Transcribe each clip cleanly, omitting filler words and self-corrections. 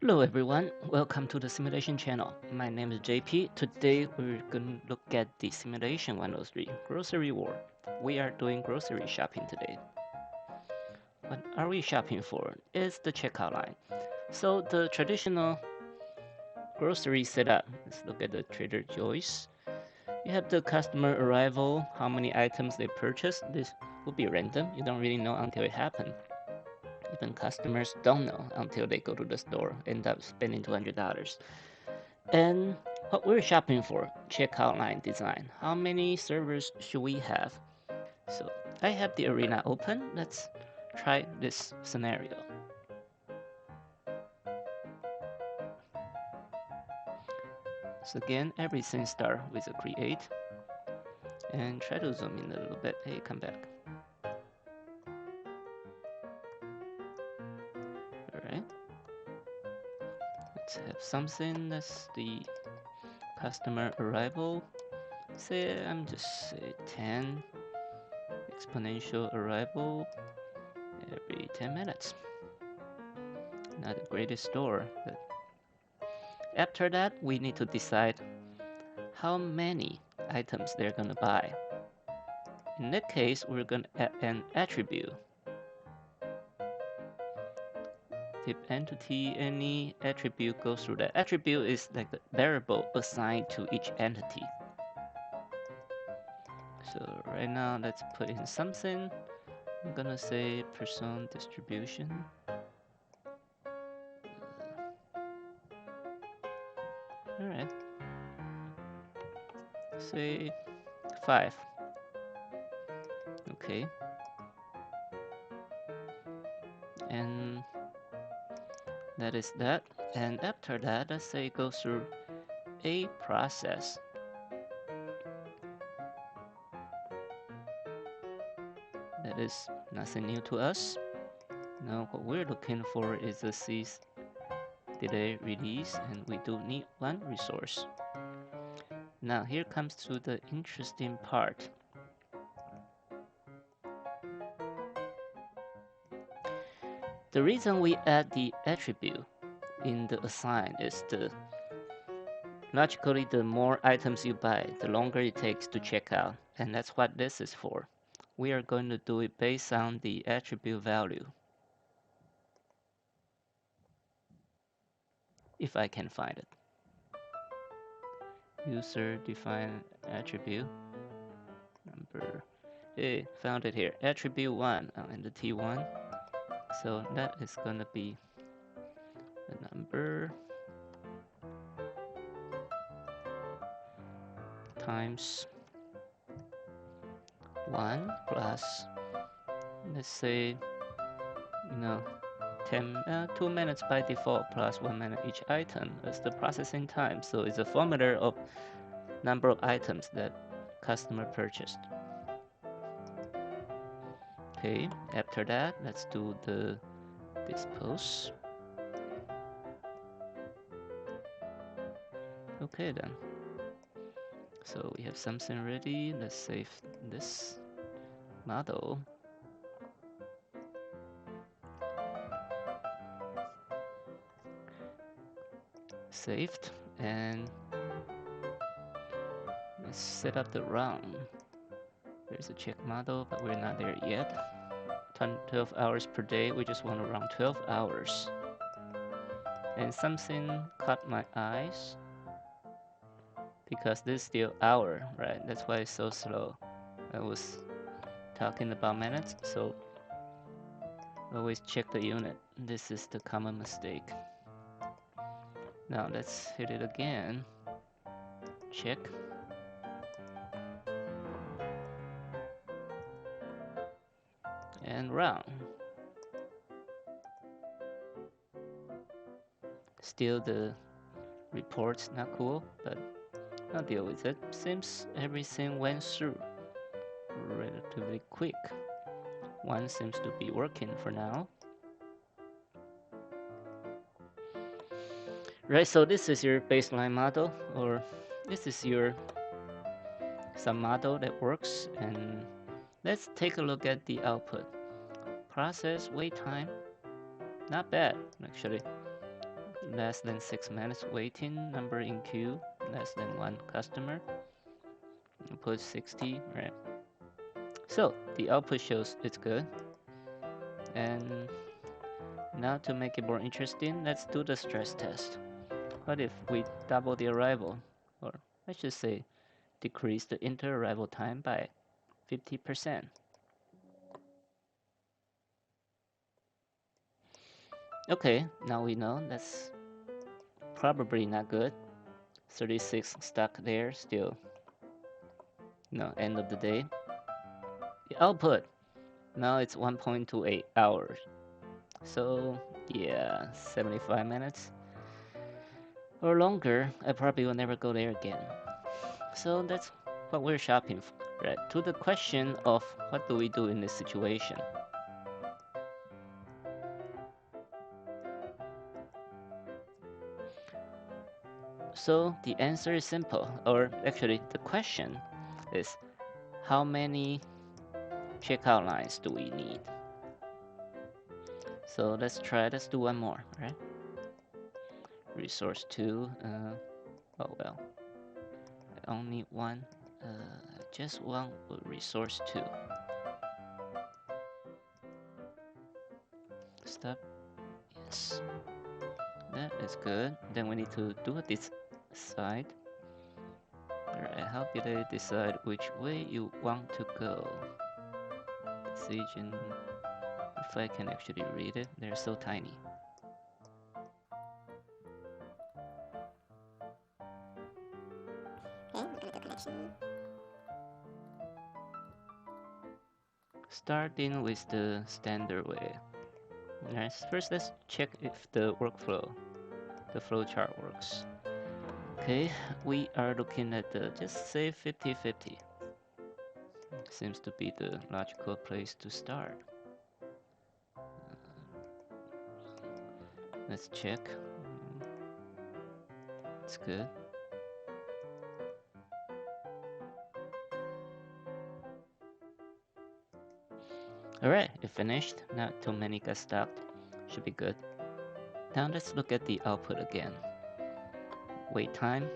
Hello everyone, welcome to the simulation channel. My name is JP. Today we're going to look at the simulation 103 grocery war. We are doing grocery shopping today. What are we shopping for? Is the checkout line. So the traditional grocery setup. Let's look at the Trader Joyce. You have the customer arrival, how many items they purchase. This will be random. You don't really know until it happens. Even customers don't know until they go to the store, end up spending $200. And what we're shopping for, checkout line design. How many servers should we have? So I have the arena open. Let's try this scenario. So again, everything start with a create. And try to zoom in a little bit. Hey, come back. Alright. Let's have something that's the customer arrival. Say I'm just say 10 exponential arrival every 10 minutes. Not the greatest store, but after that we need to decide how many items they're gonna buy. In that case, we're gonna add an attribute. Type entity, any attribute goes through that. Attribute is like the variable assigned to each entity. So right now, let's put in something. I'm gonna say person distribution. Alright, say 5. Okay, and that is that. And after that, let's say it goes through a process. That is nothing new to us. Now what we're looking for is a cease delay release, and we do need one resource. Now here comes to the interesting part. The reason we add the attribute in the assign is logically the more items you buy, the longer it takes to check out, and that's what this is for. We are going to do it based on the attribute value. If I can find it. User define attribute number. Hey, found it here. Attribute 1 and the T1. So that is gonna be the number times 1 plus, let's say, 2 minutes by default plus 1 minute each item as the processing time. So it's a formula of number of items that customer purchased. Okay, after that, let's do the dispose. Okay then. So we have something ready. Let's save this model. Saved, and let's set up the run. There's a check model, but we're not there yet. 12 hours per day. We just want to run 12 hours. And something caught my eyes because this is still hour, right? That's why it's so slow. I was talking about minutes, so always check the unit. This is the common mistake. Now let's hit it again. Check. And run. Still the report's not cool, but I'll deal with it. Seems everything went through relatively quick. One seems to be working for now. Right, so this is your baseline model, or this is your some model that works, and let's take a look at the output. Process wait time, not bad actually. less than 6 minutes waiting, number in queue, less than 1 customer. Put 60, right? So the output shows it's good. And now to make it more interesting, let's do the stress test. What if we double the arrival, or I should say decrease the inter-arrival time by 50%? Okay, now we know that's probably not good. 36 stuck there still. No, end of the day. The output, now it's 1.28 hours. So yeah, 75 minutes or longer. I probably will never go there again. So that's what we're shopping for, right? To the question of what do we do in this situation? So the answer is simple, or actually the question is how many checkout lines do we need? So let's do one more, right? Resource 2, oh well, I only one, just one resource 2. Stop, yes, that is good. Then we need to do this side. Alright, how did I decide which way you want to go? Decision, if I can actually read it, they're so tiny. Starting with the standard way. Alright, first let's check if the flowchart works. Okay, we are looking at the, just say 50-50. Seems to be the logical place to start. Let's check. It's good. Alright, it finished. Not too many got stuck. Should be good. Now let's look at the output again. Wait time.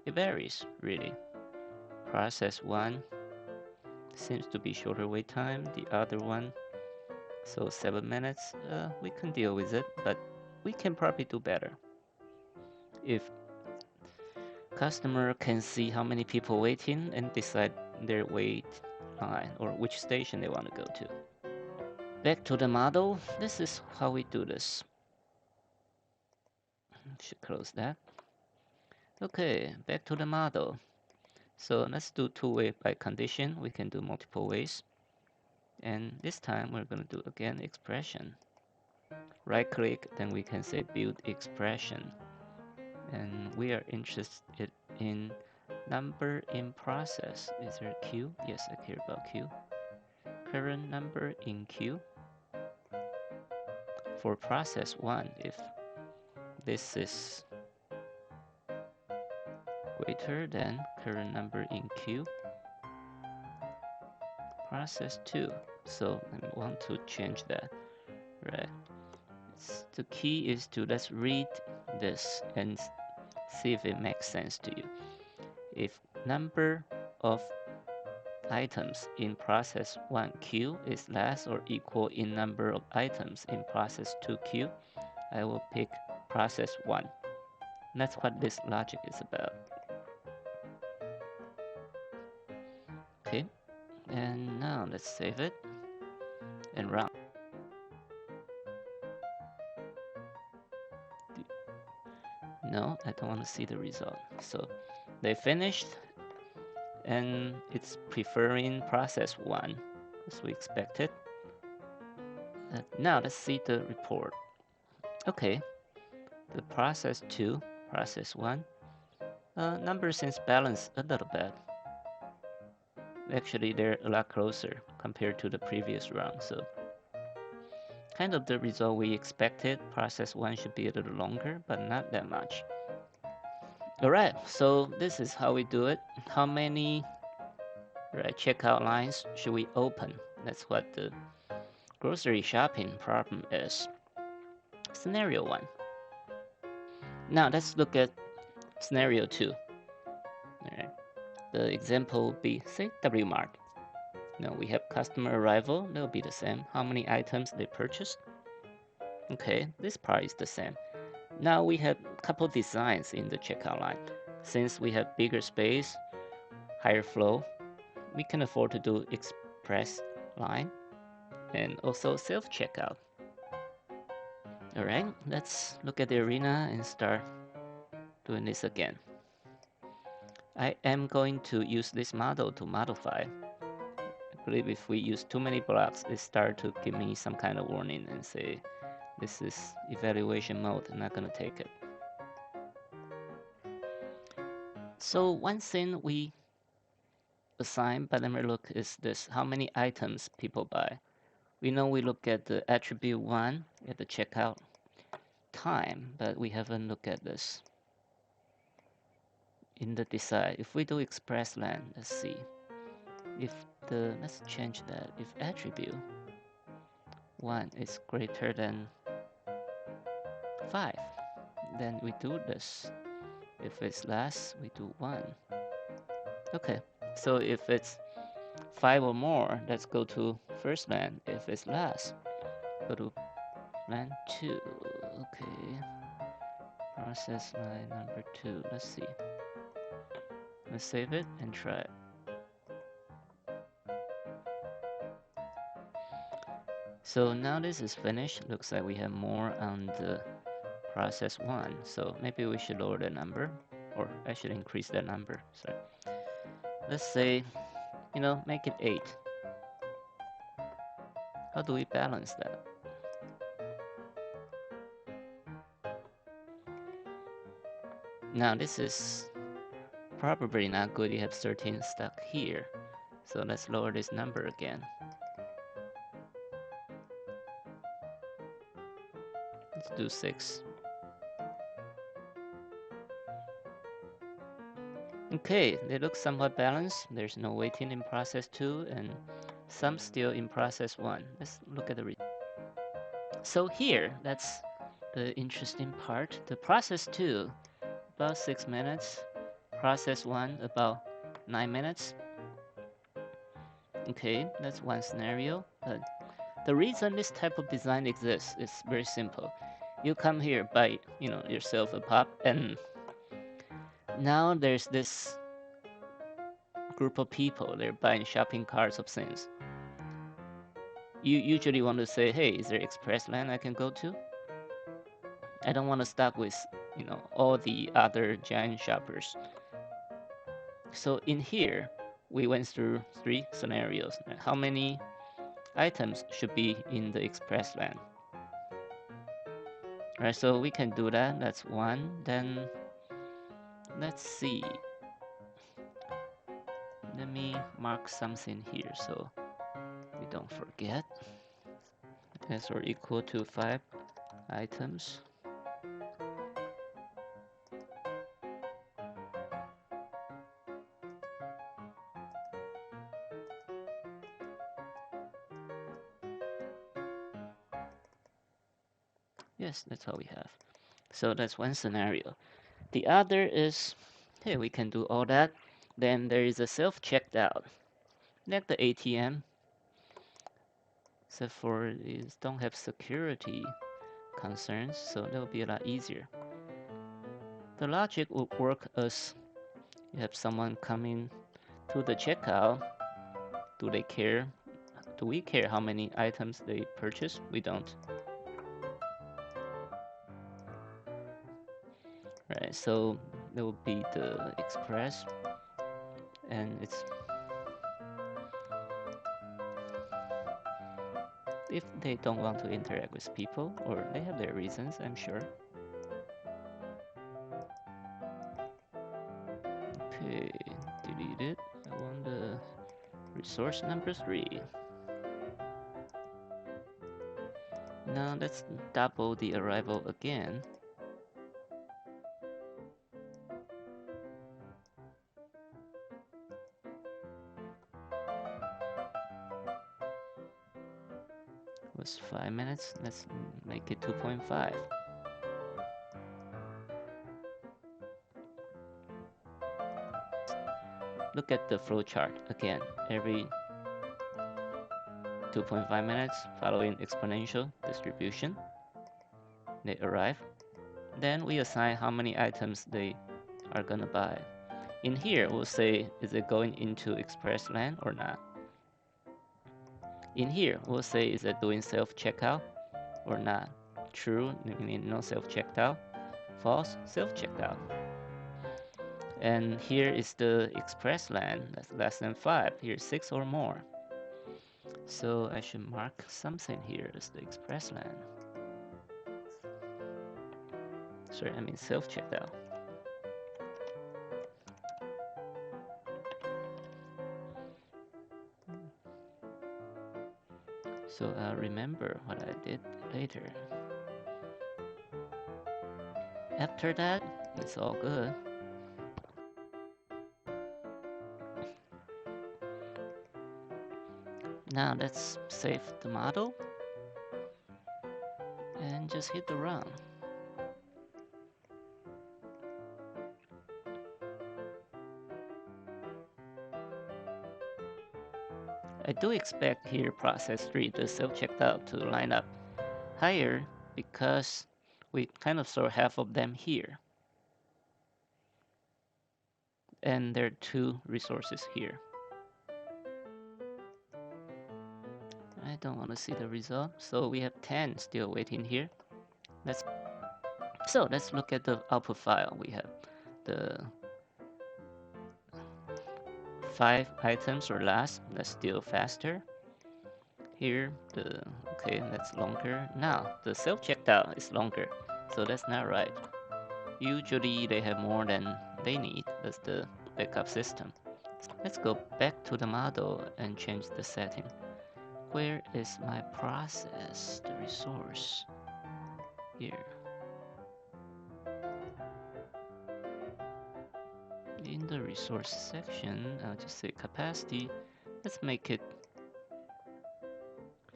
It varies, really. Process 1 seems to be shorter wait time. The other one, so 7 minutes. We can deal with it, but we can probably do better. If customer can see how many people waiting and decide their wait line or which station they want to go to. Back to the model. This is how we do this. Should close that. Okay, back to the model. So let's do two-way by condition. We can do multiple ways. And this time we're going to do again expression. Right click, then we can say build expression. And we are interested in number in process. Is there a queue? Yes, I care about queue. Current number in queue. For process 1, if this is greater than current number in queue. Process 2. So I want to change that, right? The key is to let's read this and see if it makes sense to you. If number of items in process 1 queue is less or equal in number of items in process 2 queue, I will pick process 1. That's what this logic is about. Okay, and now let's save it and run. No, I don't want to see the result. So they finished and it's preferring process 1 as we expected. Now let's see the report. Okay, the process 2, process 1, number seems balanced a little bit. Actually, they're a lot closer compared to the previous round, so kind of the result we expected. Process 1 should be a little longer, but not that much. Alright, so this is how we do it. How many checkout lines should we open? That's what the grocery shopping problem is. Scenario 1. Now let's look at scenario 2. Alright. The example will be, say, W Mart. Now we have customer arrival, that'll be the same. How many items they purchased? Okay, this part is the same. Now we have a couple designs in the checkout line. Since we have bigger space, higher flow, we can afford to do express line and also self-checkout. Alright, let's look at the arena and start doing this again. I am going to use this model to modify. I believe if we use too many blocks, it starts to give me some kind of warning and say, this is evaluation mode, I'm not gonna take it. So one thing we assign by the look is this: how many items people buy. We know we look at the attribute 1 at the checkout time, but we haven't looked at this in the decide. If we do express len, let's see. Let's change that. If attribute 1 is greater than 5, then we do this. If it's less, we do 1. Okay, so if it's 5 or more, let's go to first len. If it's less, go to len 2. Okay, process line number 2. Let's see. Let's save it and try it. So now this is finished. Looks like we have more on the process 1. So maybe we should lower the number, or I should increase the number. Sorry. Let's say, make it 8. How do we balance that? Now this is probably not good. You have 13 stuck here. So let's lower this number again. Let's do 6. Okay, they look somewhat balanced. There's no waiting in process 2 and some still in process 1. Let's look at the so here, that's the interesting part. The process 2, about 6 minutes. Process 1, about 9 minutes. Okay, that's one scenario. But the reason this type of design exists is very simple. You come here, buy, yourself a pop, and now there's this group of people. They're buying shopping carts of things. You usually want to say, hey, is there express line I can go to? I don't want to stop with, all the other giant shoppers. So in here, we went through 3 scenarios. How many items should be in the express lane? Right, so we can do that. That's 1. Then let's see. Let me mark something here so we don't forget. That's or equal to 5 items. Yes, that's all we have. So that's one scenario. The other is, hey, we can do all that. Then there is a self-checked out. Like the ATM, except for these don't have security concerns, so that'll be a lot easier. The logic will work as you have someone coming to the checkout. Do they care? Do we care how many items they purchase? We don't. Right, so that will be the express, and it's if they don't want to interact with people, or they have their reasons, I'm sure. Okay, delete it. I want the resource number 3. Now let's double the arrival again. It was 5 minutes. Let's make it 2.5. Look at the flow chart again. Every 2.5 minutes, following exponential distribution, they arrive. Then we assign how many items they are gonna buy. In here, we'll say, is it going into express lane or not? In here, we'll say, is it doing self-checkout or not? True, meaning no self-checkout. False, self-checkout. And here is the express lane, that's less than 5. Here's 6 or more. So I should mark something here as the express lane. Sorry, I mean self-checkout. So I'll remember what I did later. After that, it's all good. Now let's save the model and just hit the run. I do expect here process 3, the self-checkout, to line up higher because we kind of saw half of them here. And there are 2 resources here. I don't want to see the result, so we have 10 still waiting here. Let's look at the output file. We have the 5 items or less. That's still faster. Here, okay, that's longer. Now, the self-checkout is longer, so that's not right. Usually, they have more than they need. That's the backup system. Let's go back to the model and change the setting. Where is my process, the resource? Here. In the resource section, I'll just say capacity. Let's make it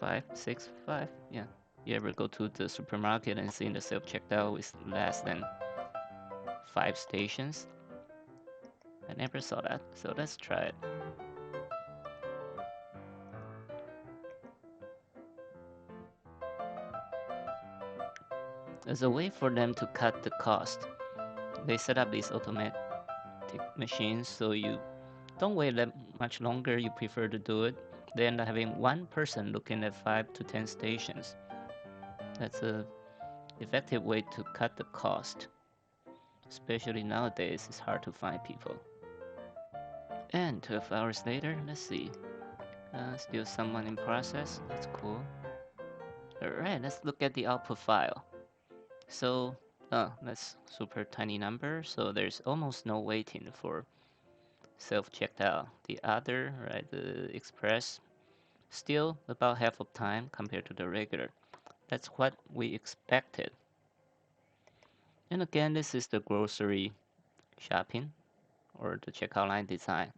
5, 6, 5. Yeah. You ever go to the supermarket and see the self-checkout with less than 5 stations? I never saw that, so let's try it. As a way for them to cut the cost, they set up these automatic machines so you don't wait that much longer. You prefer to do it. They end up having one person looking at 5 to 10 stations. That's a effective way to cut the cost. Especially nowadays, it's hard to find people. And 12 hours later, let's see. Still someone in process. That's cool. Alright, let's look at the output file. So, that's super tiny number. So there's almost no waiting for self-checkout. The other, right, the express, still about half of time compared to the regular. That's what we expected. And again, this is the grocery shopping or the checkout line design.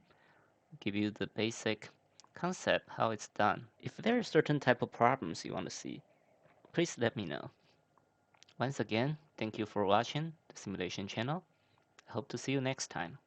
Give you the basic concept, how it's done. If there are certain type of problems you want to see, please let me know. Once again, thank you for watching the simulation channel. I hope to see you next time.